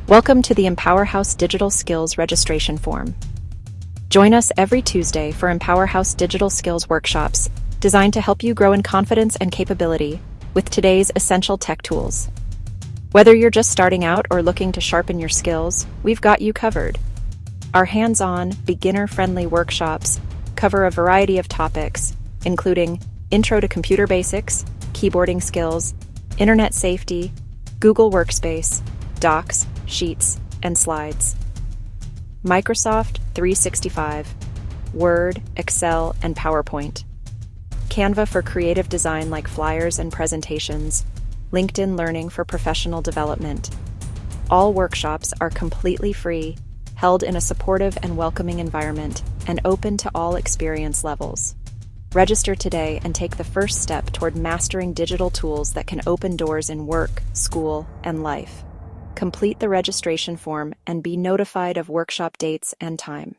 Welcome to the Empower House Digital Skills registration form. Join us every Tuesday for Empower House Digital Skills workshops designed to help you grow in confidence and capability with today's essential tech tools. Whether you're just starting out or looking to sharpen your skills, we've got you covered. Our hands-on, beginner-friendly workshops cover a variety of topics, including Intro to Computer Basics, keyboarding skills, internet safety, Google Workspace, Docs, Sheets, and Slides, Microsoft 365, Word, Excel, and PowerPoint, Canva for creative design like flyers and presentations, LinkedIn Learning for professional development. All workshops are completely free, held in a supportive and welcoming environment, and open to all experience levels. Register today and take the first step toward mastering digital tools that can open doors in work, school, and life. Complete the registration form and be notified of workshop dates and time.